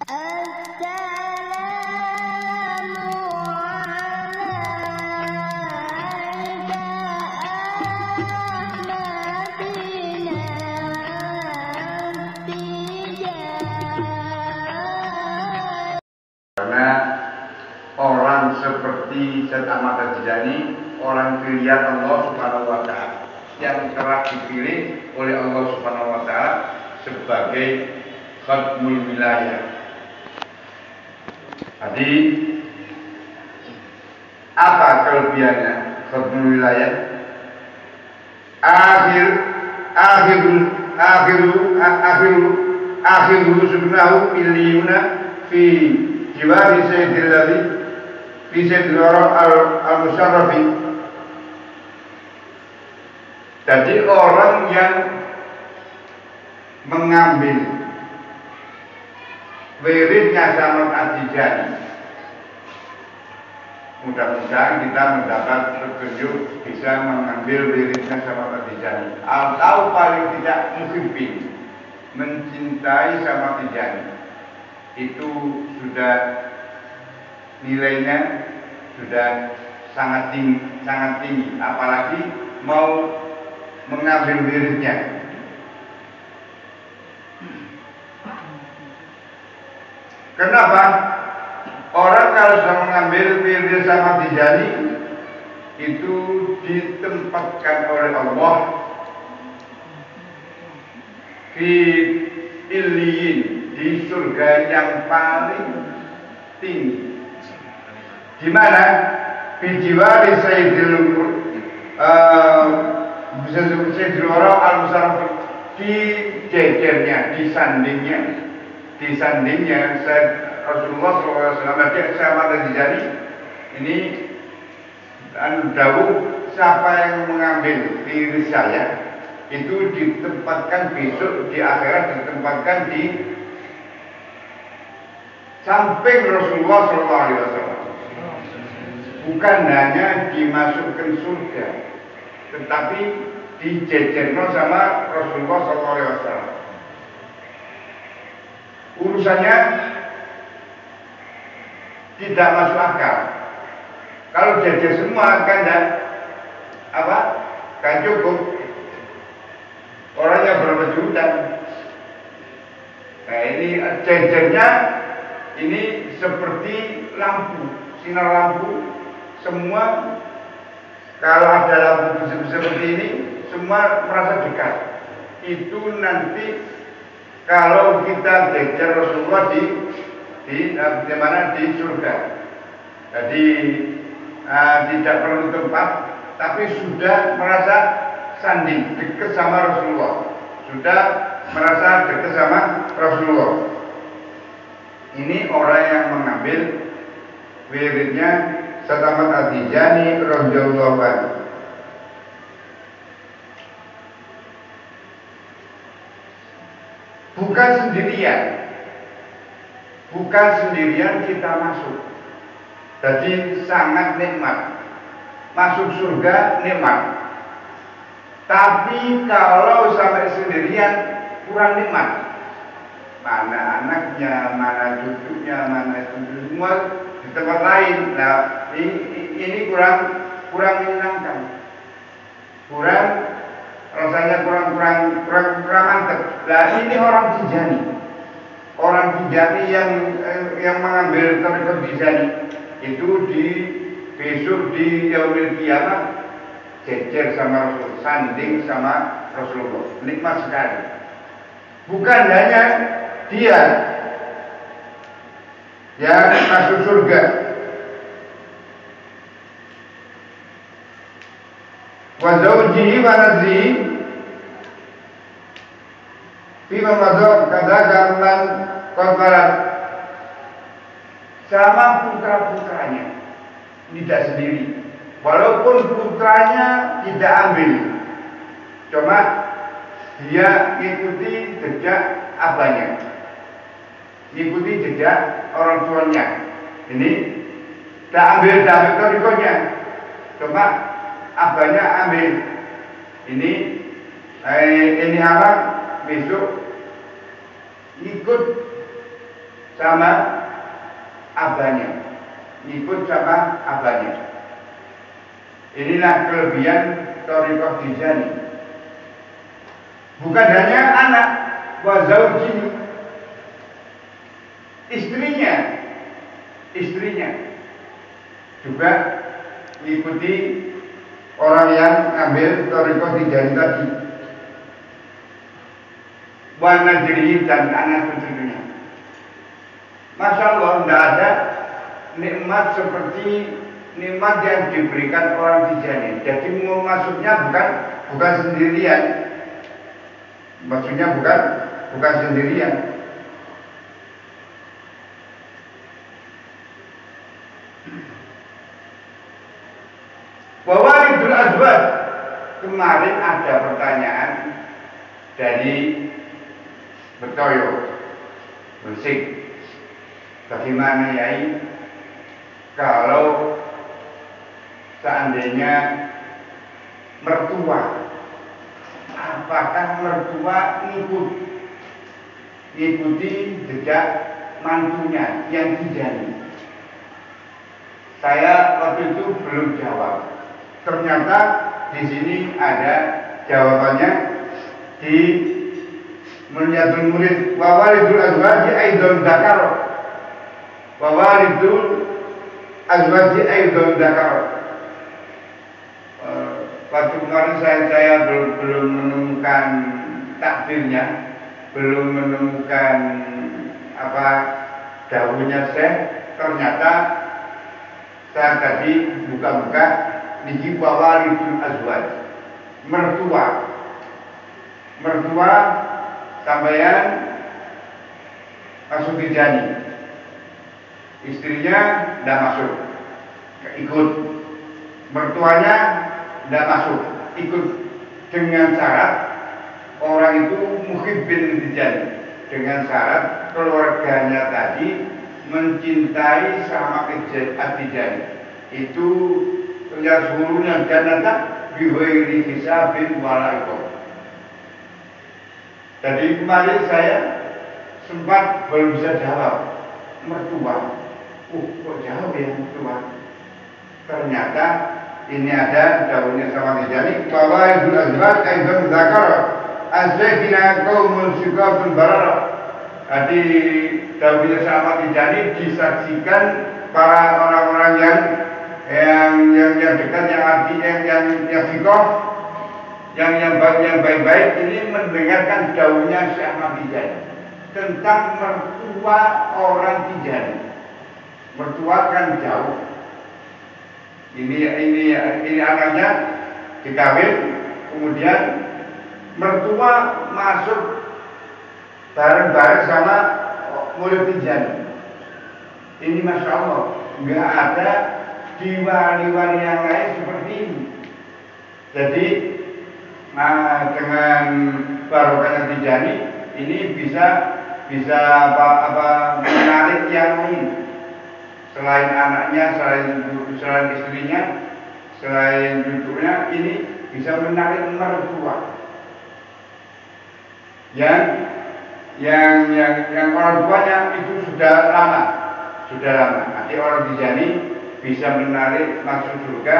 Karena orang seperti Syekh Ahmad Al-Tijani, orang pilihan Allah Subhanahu wa Ta'ala, yang telah dipilih oleh Allah Subhanahu wa Ta'ala sebagai khatmul wilayah. Jadi apa kelebihannya khatmul wilayah? Akhiru subhanahu illiyuna fi jiwari sayyidil ladhi fi sayyidil al-musarrafi. Jadi orang yang mengambil wiridnya Syekh Al-Tijani, mudah-mudahan kita mendapat petunjuk bisa mengambil wiridnya Syekh Al-Tijani, atau paling tidak muhibbin, mencintai Syekh Al-Tijani. Itu sudah nilainya sudah sangat tinggi, apalagi mau mengambil wiridnya. Kenapa? Orang kalau sudah mengambil wirid sama Tijani itu ditempatkan oleh Allah di illiyin, di surga yang paling tinggi. Di mana? Bijiwari sayyidil al-musarraf, di jejernya, di sandingnya Rasulullah SAW. Syekh Ahmad Al-Tijani ini dawuh, siapa yang mengambil wirid saya itu ditempatkan besok di akhirat, ditempatkan di samping Rasulullah SAW. Bukan hanya dimasukkan surga, tetapi dijejerno sama Rasulullah SAW. Urusannya tidak masuk akal. Kalau jejer semua kan kan cukup. Orangnya berapa juta? Nah ini jejernya ini seperti lampu, sinar lampu. Semua kalau ada lampu seperti ini, semua merasa dekat. Itu nanti kalau kita jejer Rasulullah di mana, di surga. Jadi tidak perlu tempat, tapi sudah merasa sanding, dekat sama Rasulullah. Sudah merasa dekat sama Rasulullah. Ini orang yang mengambil wiridnya Syekh Ahmad Al-Tijani radhiyallahu anhu. Bukan sendirian kita masuk. Jadi sangat nikmat. Masuk surga nikmat. Tapi kalau sampai sendirian kurang nikmat. Mana anaknya, mana cucunya, mana itu semua di tempat lain. Nah, ini kurang menyenangkan. Rasanya kurang mantap. Nah, ini orang Tijani. Orang Tijani yang mengambil tarekat Tijani itu besok di yaumil kiamat jejer sama Rasul, sanding sama Rasulullah. Nikmat sekali. Bukan hanya dia yang masuk surga, wa zawjihi wa nazihi bima madhab kadakan lan kotoran, sama putra-putranya. Tidak sendiri, walaupun putranya tidak ambil, cuma dia ikuti jejak abahnya, ikuti jejak orang tuanya. Ini tidak ambil torikonya, cuma abahnya ambil. Ini apa? Besok ikut sama abahnya, ngikut sama abahnya. Inilah kelebihan thariqah Tijani. Bukan hanya anak, wa zaujin, istrinya juga mengikuti orang yang ngambil thariqah Tijani tadi. Wa najrihi dan anak cucunya. Masya Allah, tidak ada nikmat seperti nikmat yang diberikan orang Tijani. Jadi maksudnya bukan sendirian. Maksudnya bukan sendirian. Wawaridul azwaj. Kemarin ada pertanyaan dari Betoyo Musik. Bagaimana Yai kalau seandainya mertua, apakah mertua ngikuti jejak mantunya yang Tijani? Saya waktu itu belum jawab. Ternyata di sini ada jawabannya di Munyatul Murid. Wa walidul azwaji aidan dzakar. Wa walidul azwaji aidan dzakar. Waktu kemarin saya belum menemukan takdirnya, belum menemukan apa dawuhnya Syekh. Ternyata saya tadi buka-buka niki walidul azwaj, mertua sampeyan masuk Tijani, istrinya tidak masuk, ikut, mertuanya tidak masuk, ikut, dengan syarat orang itu muhibbin Tijani, dengan syarat keluarganya tadi mencintai sama Tijani. Itu ya seluruhnya jannata biwairi hisabin walaikum. Jadi kemarin saya sempat belum bisa jawab mertua. Kok jauh ya mertua? Ternyata ini ada daunnya sama Tijani. Fawaidul azwaj aidan dzakar azzaina qaumun siqatun barara. Jadi daunnya sama Tijani disaksikan para orang-orang yang dekat, yang artinya yang fikoh, yang baik-baik ini mendengarkan daunnya Syekh Ahmad Tijani tentang mertua orang Tijani. Mertua kan jauh. Ini anaknya dikawin, kemudian mertua masuk bareng-bareng sama murid Tijani. Ini Masya Allah, nggak ada di wali-wali yang lain seperti ini. Jadi dengan barokahnya Tijani ini bisa menarik yang lain. Selain anaknya, selain istrinya, selain cucunya, ini bisa menarik mertua. Yang orang tuanya itu sudah lama. Nanti orang Tijani bisa menarik masuk surga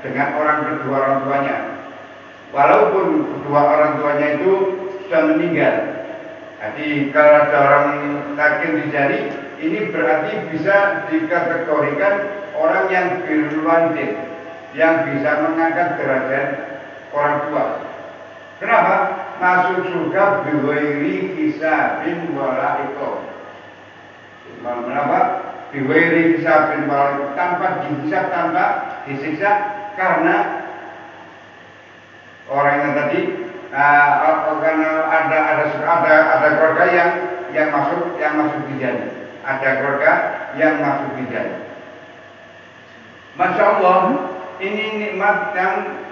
dengan kedua orang tuanya. Walaupun kedua orang tuanya itu sudah meninggal. Jadi kalau ada orang takin Tijani, ini berarti bisa dikategorikan orang yang birrul-walidain, yang bisa mengangkat derajat orang tua. Kenapa? Masuk surga biwairi hisabin wala iqab. Kenapa? Biwairi hisabin wala iqab, tanpa dihisab, tanpa disiksa, karena orang yang tadi karena ada keluarga yang masuk Tijani. Ada keluarga yang masuk Tijani. Masya Allah, ini nikmat yang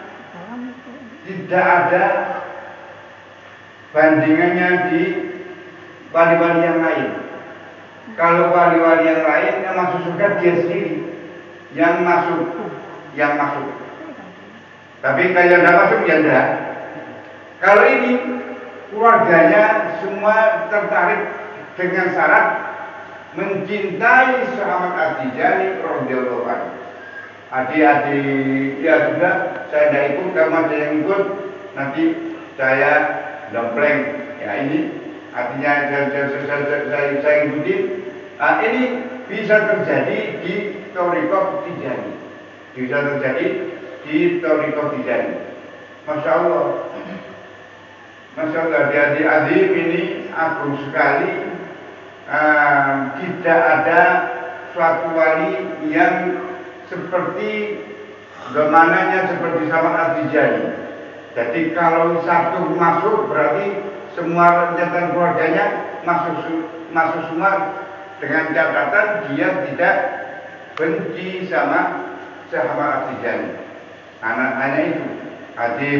tidak ada bandingannya di wali-wali yang lain. Kalau wali-wali yang lain yang masuk surga dia sendiri yang masuk. Tapi kalau yang tidak masuk ya tidak. Kalau ini keluarganya semua tertarik dengan syarat mencintai sahabat At-Tijani radhiyallahu anhu. Adik-adik ya sudah, saya tidak ikut, karena ada yang ikut nanti saya dompleng. Ya ini artinya saya ikutin. Ini bisa terjadi di Thariqah Tijani, bisa terjadi di Thariqah Tijani. Masya Allah, Masya Allah, adik-adik ini agung sekali. Tidak ada suatu wali yang seperti zamananya seperti sama At-Tijani. Jadi kalau satu masuk berarti semua rencana keluarganya masuk semua, dengan catatan dia tidak benci sama sahabat At-Tijani. Anak-anaknya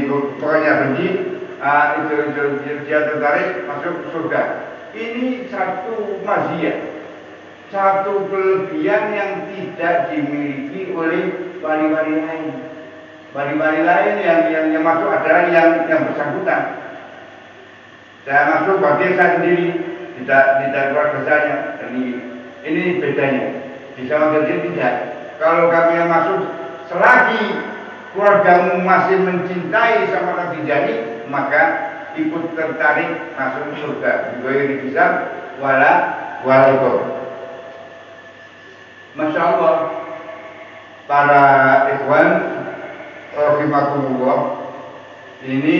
itu, pokoknya benci, itu dia tertarik masuk surga. Ini satu maziyah, satu kelebihan yang tidak dimiliki oleh wali-wali lain. Wali-wali lain yang masuk adalah yang bersangkutan. Saya masuk bagi saya sendiri, tidak keluarga saya. Ini bedanya. Di sama kerja tidak. Kalau kami yang masuk, selagi keluargamu masih mencintai sama At-Tijani, maka ikut tertarik masuk surga. Bighairi hisab wala iqab. Masya Allah, para ikhwan rahimakumullah, ini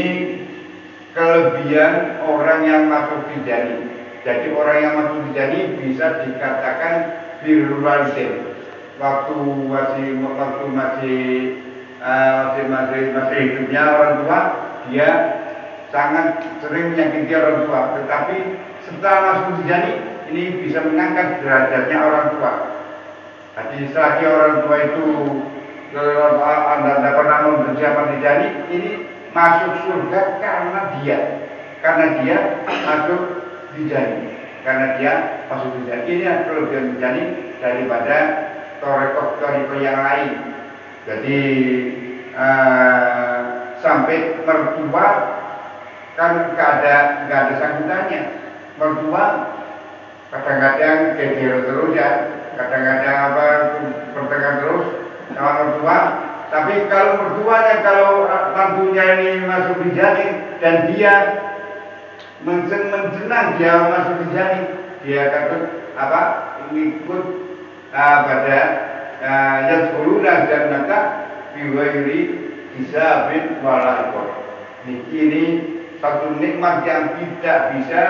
kelebihan orang yang masuk Tijani. Jadi orang yang masuk Tijani bisa dikatakan birrul walidain. Waktu masih hidupnya orang tua, dia sangat sering menyakiti orang tua. Tetapi setelah masuk Tijani, ini bisa mengangkat derajatnya orang tua. Jadi selagi orang tua itu Anda pernah membenci sama Tijani, ini masuk surga karena dia masuk Tijani, karena dia masuk Tijani. Ini kelebihan Tijani daripada thariqah yang lain. Jadi sampai mertua kan nggak ada sangkutannya. Mertua kadang-kadang geger terus ya, kadang-kadang pertengahan terus sama mertua. Tapi kalau mertuanya, kalau mantunya ini masuk Tijani dan dia mensenang dia masuk Tijani, dia akan mengikut pada yadkhuluna jannata bighairi hisabin wala iqab. Ini satu nikmat yang tidak bisa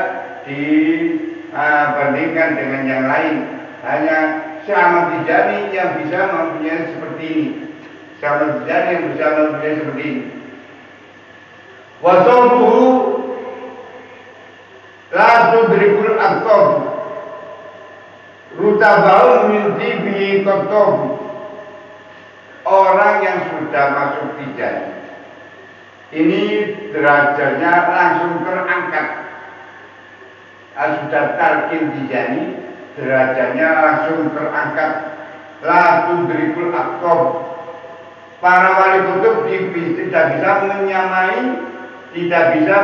dibandingkan dengan yang lain. Hanya Syekh Tijani yang bisa mempunyai seperti ini. Syekh Tijani yang bisa mempunyai seperti ini. Wa sawbuhu la tudrikul aqtab. Rutabau min tibi qattab. Orang yang sudah masuk Tijani, ini derajatnya langsung terangkat. Sudah talqin Tijani, derajatnya langsung terangkat. La tudrikul aqtab. Para wali kutub tidak bisa menyamai, tidak bisa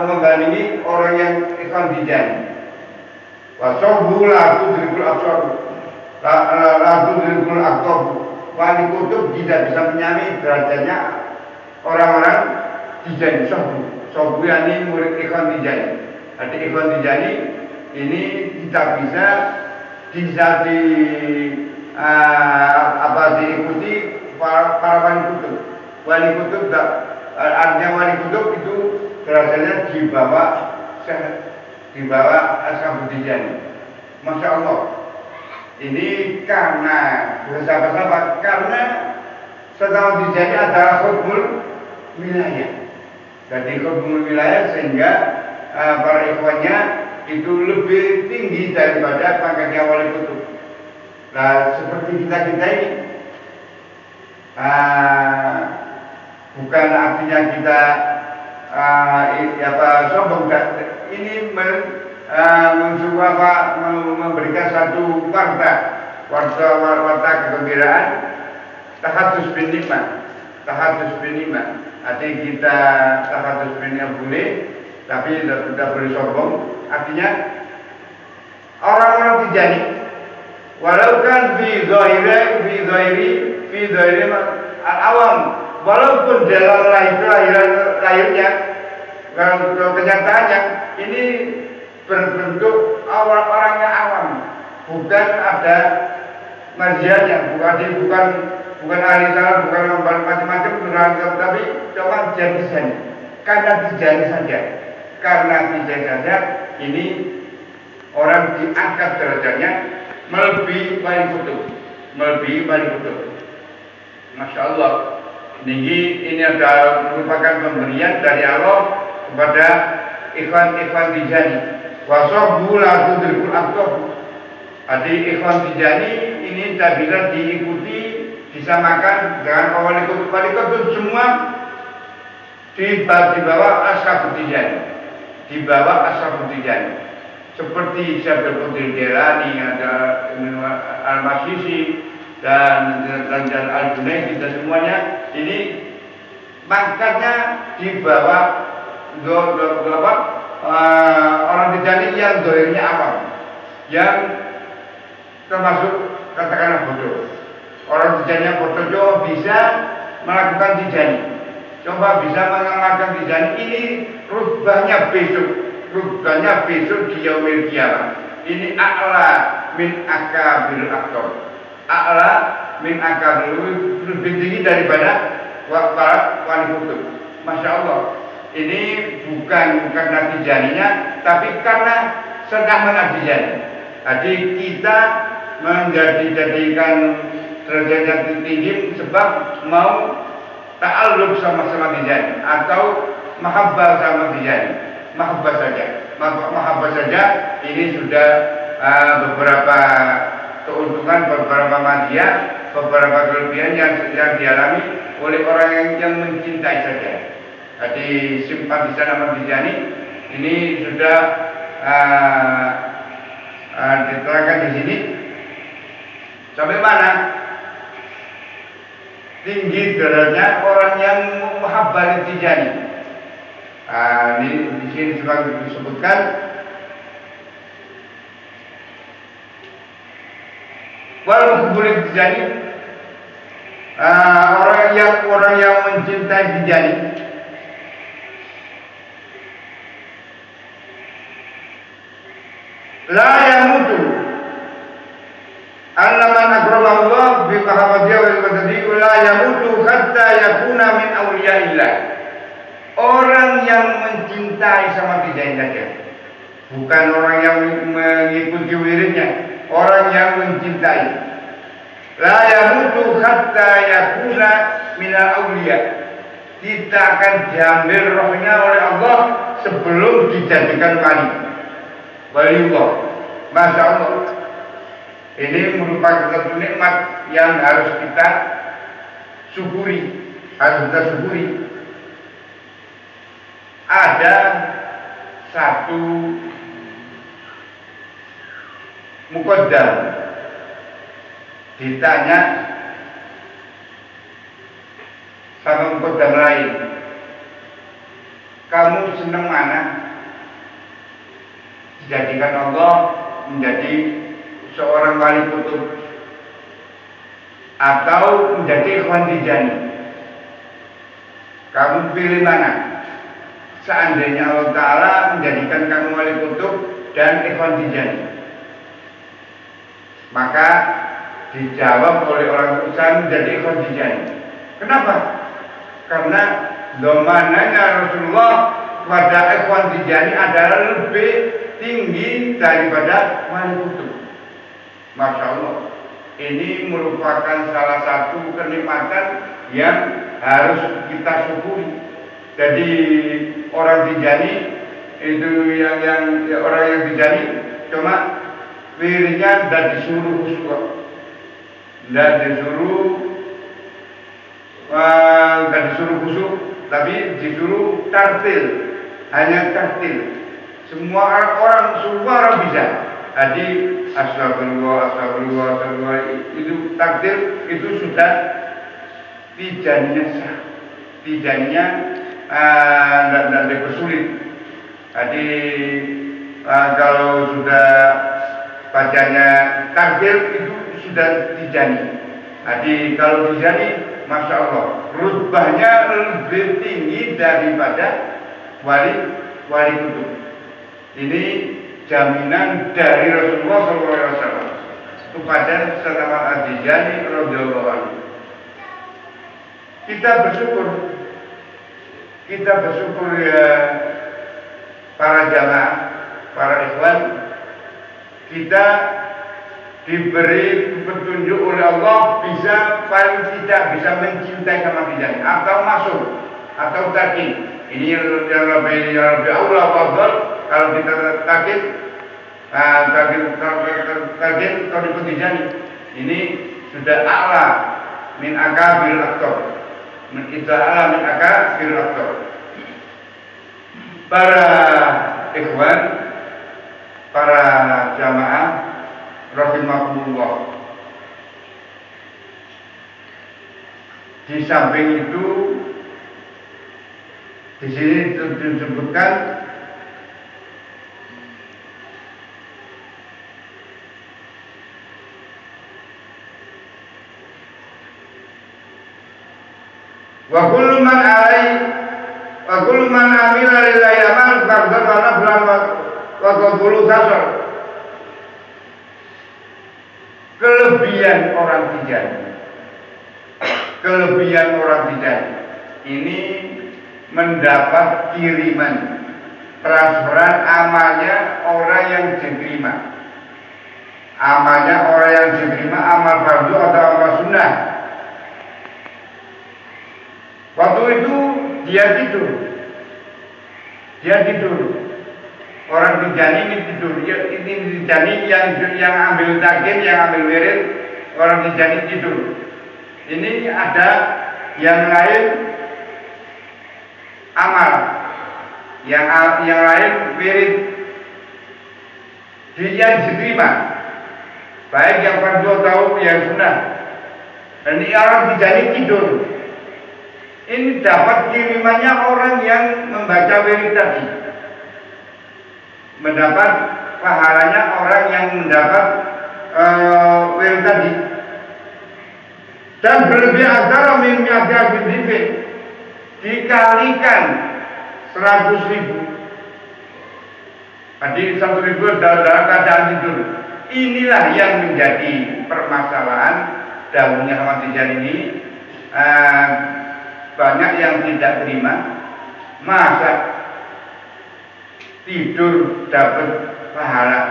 membandingi orang yang ikhwan Tijani. Wasobu la tudrikul aqtab. La tudrikul aqtab. Wali kutub tidak bisa menyamai derajatnya orang-orang Tijani. Sobu ini murid ikhwan Tijani. Jadi ikhwan Tijani ini tidak bisa diikuti para wali kutub. Wali kutub artinya wali kutub itu derajatnya di bawah Syekh Tijani. Masya Allah. Ini karena bersahabat-sahabat, karena setelah Tijani adalah khutbul wilayah. Jadi khutbul wilayah sehingga para ikhwannya itu lebih tinggi daripada pangkatnya wali kutub. Nah, seperti kita ini, bukan artinya kita sombong. Ini memberikan satu warta kegembiraan, tahadus bin nikmah. Artinya kita tahadus bin nikmah boleh, tapi tidak boleh sombong. Artinya Tijani, walau kan fi zahiri al-awam, walaupun dalam lahirnya kenyataannya ini berbentuk orang yang awam, bukan ada marjiannya, bukan ahli salah, bukan macam-macam, tapi cuma Tijani. Karena Tijani saja, ini orang diangkat derajatnya melebihi wali kutub. Masya Allah. Ini adalah merupakan pemberian dari Allah kepada ikhwan Tijani. Wasobu lagu dirkul aktob. Jadi ikhwan Tijani ini tidak bisa diikuti, disamakan dengan wali kutub. Wali kutub semua di bawah Ashabut Tijani. Seperti Syabdul Qadir Jailani, ada Al-Masisi dan Al-Junaidi, dan semuanya ini pangkatnya di bawah orang Tijani yang dohirnya awam, yang termasuk katakanlah bodoh. Orang Tijani yang bodoh coba bisa melakukan Tijani, coba bisa mengamalkan Tijani, ini rubahnya besok di yaumil qiyamah. Ini a'la min akabirul aktor, a'la min akabirul, lebih tinggi daripada para wali kutub. Masya Allah. Ini bukan karena Tijaninya, tapi karena sedang Tijani. Jadi kita menjadikan derajat tinggi sebab mau ta'alluq sama Tijani atau mahabbah sama Tijani. Mahabbah saja ini sudah beberapa keuntungan, beberapa madhiyah, beberapa kelebihan yang dialami oleh orang yang mencintai saja. Jadi simpatisan Ahmad Tijani ini sudah diterangkan di sini sampai mana tinggi derajatnya orang yang mahabbah Tijani. Ini di sini juga disebutkan walaupun boleh Tijani, orang yang mencintai Tijani la yamutu man akrama Allah bi mahabbatih wa ibadatihi la yamutu hatta yakuna min awliyaillah. Orang yang mencintai sama Tijani saja, bukan orang yang mengikuti wiridnya, orang yang mencintai. La yamutu hatta yakuna minal awliya. Kita akan diambil rohnya oleh Allah sebelum dijadikan waliullah. Masya Allah. Ini merupakan satu nikmat yang harus kita syukuri, Ada satu muqaddam ditanya sama muqaddam lain, kamu senang mana? Dijadikan Allah menjadi seorang wali kutub atau menjadi ikhwan Tijani? Kamu pilih mana? Seandainya Allah Ta'ala menjadikan kamu wali kutub dan ikhwan Tijani, maka dijawab oleh orang usaha menjadi ikhwan Tijani. Kenapa? Karena domananya Rasulullah pada ikhwan Tijani adalah lebih tinggi daripada wali kutub. Masya Allah. Ini merupakan salah satu kenikmatan yang harus kita syukuri. Jadi orang Tijani itu orang yang Tijani cuma wiridnya dan disuruh khusyuk, dan disuruh khusyuk, tapi disuruh tartil, hanya tartil. Semua orang bisa. Jadi astagfirullah itu tartil, itu sudah Tijaninya sah, Tijaninya dan dipersulit. Jadi kalau sudah bacanya takbir itu sudah Tijani. Jadi kalau Tijani, Masya Allah, rutbahnya lebih tinggi daripada wali kutub. Ini jaminan dari Rasulullah SAW kepada Syekh Ahmad At-Tijani radhiyallahu anhu. Kita bersyukur ya para jamaah, para ikhwan, kita diberi petunjuk oleh Allah bisa paling tidak bisa mencintai Ahmad Tijani atau masuk atau takin. Ini yang lebih Allah fadhal kalau kita takin Thariqut Tijani ini sudah a'la min akabir aktor. Min akabir aktor. Para ikhwan, para jamaah rahimakumullah. Di samping itu di sini disebutkan wa kullu man amila lillahi amal faqad kana bulan wa qabulu tasar. Kelebihan orang Tijani ini mendapat kiriman transferan amalnya orang yang diterima, amal fardu atau amal sunnah. Waktu itu dia tidur. Orang Tijani ini tidur. Ini Tijani yang ambil takyin, yang ambil wirid, orang Tijani tidur. Ini ada yang lain amal, yang lain wirid. Dia diterima, baik yang fardu atau yang sunnah. Dan ini orang Tijani tidur. Ini dapat kirimannya orang yang membaca wirid tadi, mendapat pahalanya orang yang mendapat wirid tadi, dan berlebih antara min mi'ati dzikr, dikalikan 100.000. Jadi 100.000 dalam keadaan tidur. Inilah yang menjadi permasalahan dahulunya Ahmad Tijani ini. Banyak yang tidak terima, masa tidur dapat pahala.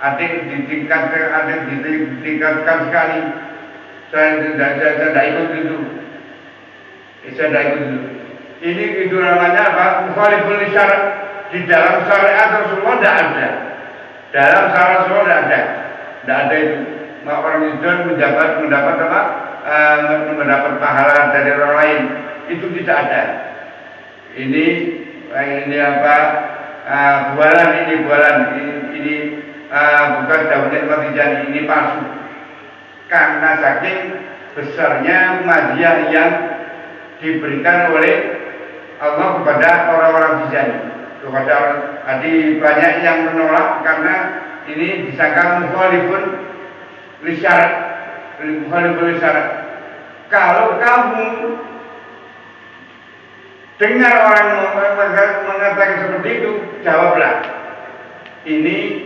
Adik ditingkatkan sekali. Saya tidak ikut itu. Ini itu namanya apa? Mukhalifun li syara'. Di dalam syariat Rasulullah tidak ada. Dalam syariat Rasulullah tidak ada itu. Maka orang itu mendapat apa? Mendapat pahala dari orang lain, itu tidak ada. Ini apa? Bualan ini bukan daunnya Ahmad Tijani, ini palsu. Karena saking besarnya hadiah yang diberikan oleh Allah kepada orang-orang Tijani. Jadi banyak yang menolak karena ini disangka mukhalifun li syara'. Kalau kamu dengar orang mengatakan seperti itu, jawablah, ini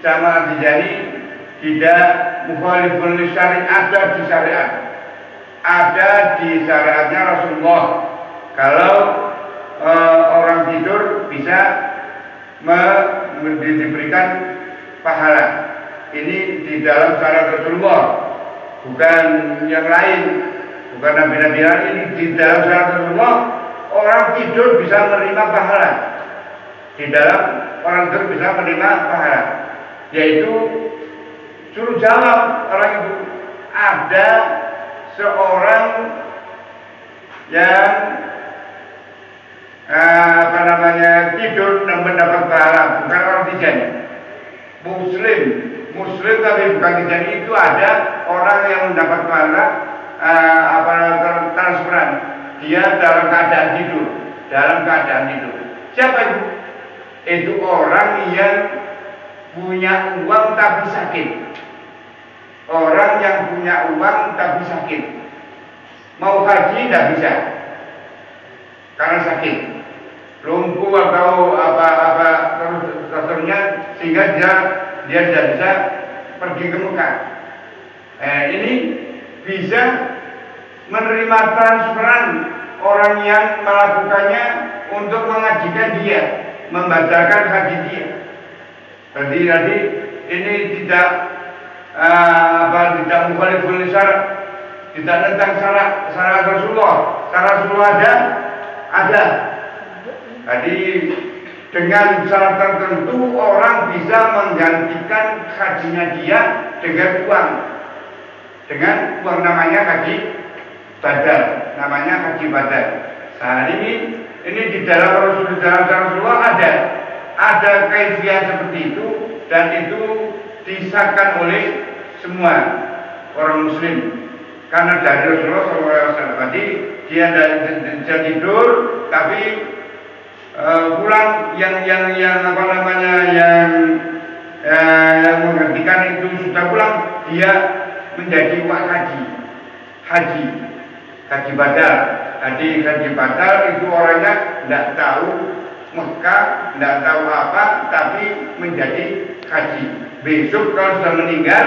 Ahmad Tijani tidak mukhalifun li syari', ada di syariatnya Rasulullah. Kalau orang tidur bisa diberikan pahala. Ini di dalam syariat Rasulullah, bukan yang lain, bukan nabi-nabi lain. Ini di dalam syariat Rasulullah, orang tidur bisa menerima pahala. Di dalam orang tidur bisa menerima pahala, yaitu suruh jawab orang itu. Ada seorang yang tidur dan mendapat pahala, bukan orang Tijani, Muslim tapi bukan Tijani. Itu ada orang yang mendapat pahala transferan. Dia dalam keadaan tidur. Siapa itu? Itu orang yang punya uang tapi sakit. Orang yang punya uang tapi sakit, mau haji tidak bisa karena sakit, lumpuh atau apa terusnya, sehingga dia tidak bisa pergi ke Mekah. Ini bisa menerima transferan orang yang melakukannya untuk mengajikan dia, membatalkan haji dia. Jadi ini tidak tidak mukhalifun syarak, tidak tentang syarat Rasulullah. Syarat Rasulullah ada. Jadi dengan syarat tertentu orang bisa menggantikan hajinya dia dengan uang. Dengan uang namanya haji badal, namanya haji badal. Nah ini di dalam Rasulullah ada kaifiah seperti itu, dan itu disahkan oleh semua orang muslim. Karena dari Rasulullah SAW tadi dia tidur, tapi pulang yang menggantikan itu sudah pulang, dia menjadi wak haji badal. Jadi haji badal itu orangnya tidak tahu Mekah, tidak tahu apa, tapi menjadi haji. Besok kalau sudah meninggal,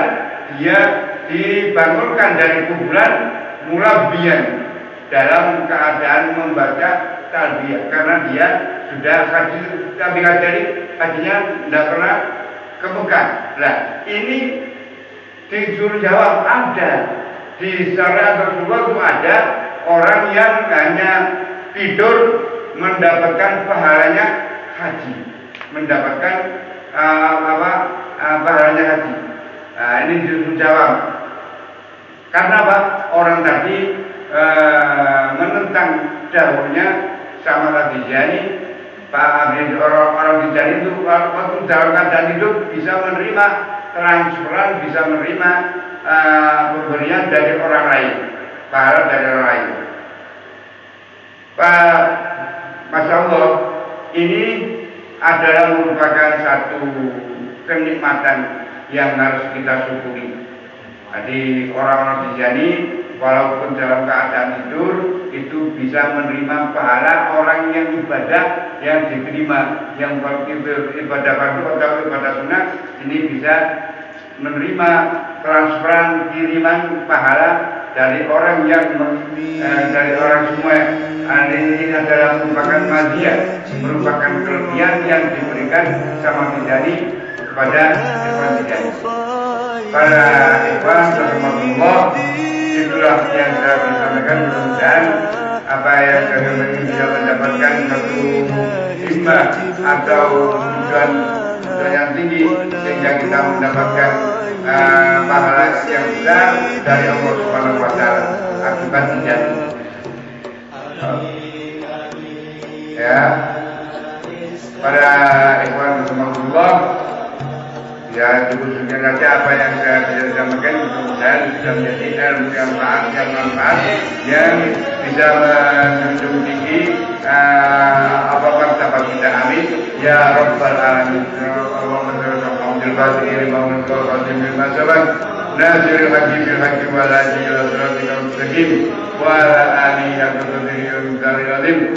dia dibangunkan dari kuburan mulabiyan dalam keadaan membaca talbiyah, karena dia sudah haji, tapi hajinya tidak pernah ke Mekah. Nah, ini disuruh jawab, ada di syariat Rasulullah itu ada orang yang hanya tidur mendapatkan pahalanya haji, mendapatkan pahalanya haji. Nah, ini disuruh jawab. Karena apa? Orang tadi menentang dahulunya sama Tijani. Orang Tijani itu waktu dalam keadaan hidup bisa menerima transferan, bisa menerima pemberian dari orang lain, pahala dari orang lain. Masya Allah, ini adalah merupakan satu kenikmatan yang harus kita syukuri. Jadi orang-orang Tijani walaupun dalam keadaan tidur itu bisa menerima pahala orang yang ibadah yang diterima, yang ibadah fardu atau ibadah sunnah, ini bisa menerima transferan kiriman pahala dari orang yang dari orang semua. Ini adalah merupakan maziyah, merupakan kelebihan yang diberikan sama Tijani kepada ikhwan Tijani. Para ikhwan rahimahullah, itulah yang saya bisa sampaikan. Mudah-mudahan apa yang saya bisa mendapatkan satu hikmah atau tujuan yang tinggi, sehingga kita mendapatkan pahala yang besar dari Allah Subhanahu wa Ta'ala akibat Tijani. Ya, para ikhwan rahimahullah, ya dikhususkan saja apa yang saya bisa sampaikan, mudah-mudahan bisa menjadi ilmu yang manfaat yang bisa menjunjung tinggi apa-apa dapat kita, amin ya rabbal alamin. Allahumma shalli ala Muhammadil fatihil lima ughliqa wal khatimi lima sabaq nasiril haqqi bil haqqi wal hadi ila siratal mustaqim wa ala alihi wa sahbihi wa sallam.